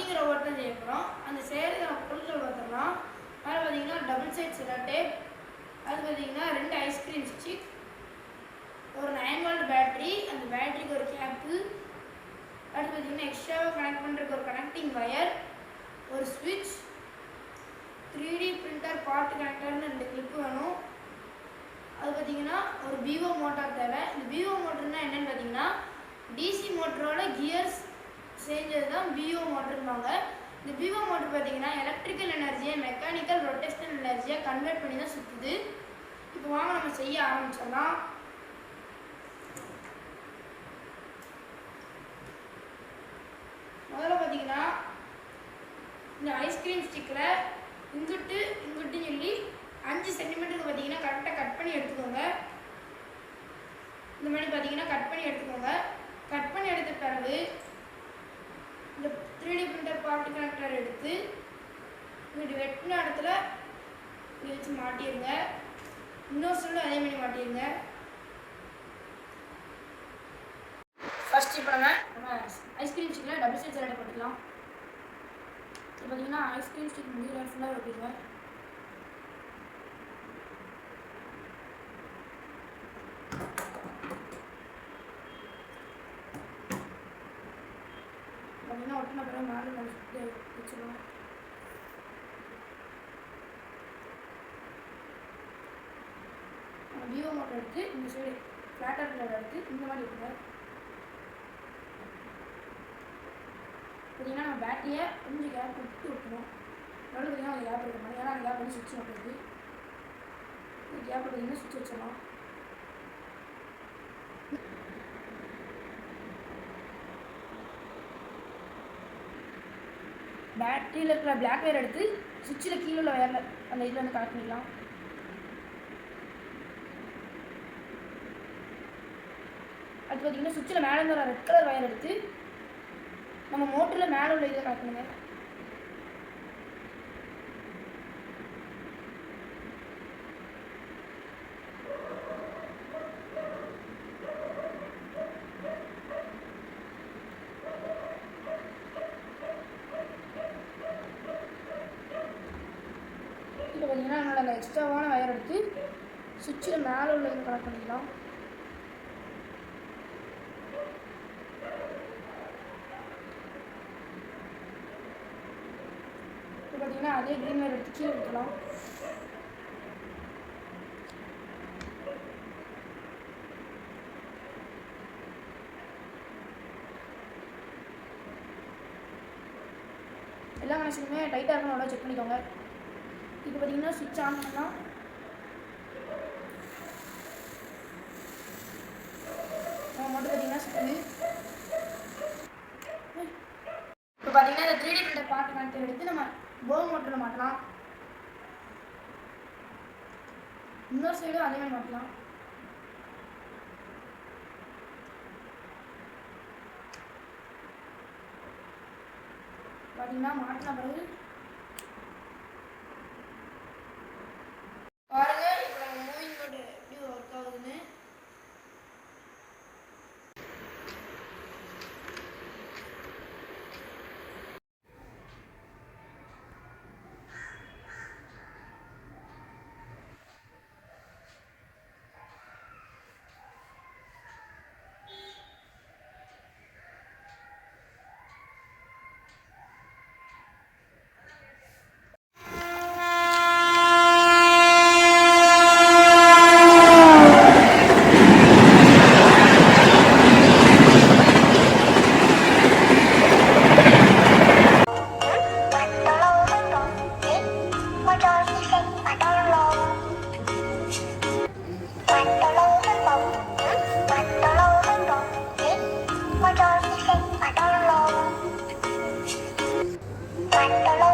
அப்படிங்கிற ஓட்டம் செய்ய போகிறோம். அந்த செய்கிற பொருட்கள் பார்த்துக்கலாம். அதில் பார்த்தீங்கன்னா டபுள் சைட் செல்லோ டேப், அது பார்த்தீங்கன்னா 2 ஐஸ்கிரீம் ஸ்டிக், ஒரு 9 வோல்ட் பேட்டரி, அந்த பேட்டரிக்கு ஒரு கேப்பு, அடுத்து பார்த்தீங்கன்னா எக்ஸ்ட்ராவாக கனெக்ட் பண்ணுறதுக்கு ஒரு கனெக்டிங் வயர், ஒரு ஸ்விட்ச், 3D பிரிண்டர் பார்ட் கனெக்டர்னு 2 கிளிப்பு வேணும். அது பார்த்தீங்கன்னா ஒரு பிஓ மோட்டார் தேவை. இந்த பிஓ மோட்டர்னால் என்னென்னு பார்த்தீங்கன்னா டிசி மோட்டரோட கியர்ஸ் செஞ்சது தான் பிஓ மோட்டர்பாங்க. இந்த பிஓ மோட்டர் பார்த்தீங்கன்னா எலக்ட்ரிக்கல் எனர்ஜியை மெக்கானிக்கல் ரொட்டேஷனல் எனர்ஜியாக கன்வெர்ட் பண்ணி தான் சுற்றுது. இப்போ வாங்க நம்ம செய்ய ஆரம்பிச்சிடலாம். முதல்ல பார்த்தீங்கன்னா இந்த ஐஸ்கிரீம் ஸ்டிக்கில் இங்குட்டு சொல்லி 5 சென்டிமீட்டருக்கு பார்த்தீங்கன்னா கரெக்டாக கட் பண்ணி எடுத்துக்கோங்க. இந்த மாதிரி பார்த்தீங்கன்னா கட் பண்ணி எடுத்துக்கோங்க. கட் பண்ணி எடுத்த பிறகு இந்த 3D பிரிண்டர் பார்ட் கனெக்டர் எடுத்து இங்கிட்டு வெட்டின இடத்துல இங்கே வச்சு மாட்டிடுங்க. இன்னொரு சொல்லு அதே மாதிரி மாட்டிடுங்க. ஃபர்ஸ்ட் இப்போ நம்ம ஐஸ்கிரீம் ஸ்டிக்கில் டபுள் சைட் செல்லோ போட்டுக்கலாம். இப்போ பார்த்தீங்கன்னா ஐஸ்கிரீம் ஸ்டிக் முடிகிற ஃபுல்லாக வைப்பீங்க. பார்த்தீங்கன்னா ஒட்டின பிறகு மேலே வச்சுருவோம். விவோ மோட்டர் எடுத்து இந்த சைடு ஃப்ளாட்டர் கலர் எடுத்து இந்த மாதிரி இருக்குங்க. பார்த்தீங்கன்னா நம்ம பேட்டரியை கொஞ்சம் கேப் விட்டு விட்டணும். நடுவில் பார்த்தீங்கன்னா ஒரு கேப் இருக்க மாதிரி, ஏன்னா அந்த கேப் வந்து சுவிட்ச் மாட்டுறது. இந்த கேப் பார்த்தீங்கன்னா சுவிட்ச் வச்சிடலாம். பேட்டரியில் இருக்கிற பிளாக் வயர் எடுத்து சுவிட்சில் கீழே உள்ள வயரில் அந்த இதில் வந்து கனெக்ட் பண்ணிக்கலாம். அடுத்து பார்த்தீங்கன்னா சுவிட்சில் மேலே இருந்து ரெட் கலர் வயர் எடுத்து நம்ம மோட்டரில் மேலே உள்ள இதில் கனெக்ட் பண்ணுங்க. இப்போ பார்த்தீங்கன்னா நம்மளோட அந்த எக்ஸ்ட்ராவான வயர் எடுத்து சுவிட்சில் மேலே உள்ள இதில் கனெக்ட் பண்ணிக்கலாம். இப்போ பார்த்தீங்கன்னா அதே க்ரீன் வயர் எடுத்து கீழே வைக்கலாம். எல்லா கனெக்ஷனுமே டைட்டாக இருக்கணும், நல்லா செக் பண்ணிக்கோங்க. இப்போ பார்த்தீங்கன்னா சுவிட்ச் ஆன் பண்ணலாம். நம்ம மட்டும் பார்த்தீங்கன்னா சுற்றுது. இப்போ பார்த்தீங்கன்னா இந்த 3D பிரிண்டர் பார்ட் கனெக்டர் எடுத்து நம்ம போர் மோட்டரில் மாட்டலாம். இன்னொரு சைடும் அதே மாதிரி மாட்டலாம். பார்த்தீங்கன்னா மாட்டின பிறகு பாருங்க இப்போ நம்ம மூவிங் மோட் எப்படி ஒர்க் ஆகுதுன்னு. Hãy subscribe cho kênh Ghiền Mì Gõ để không bỏ lỡ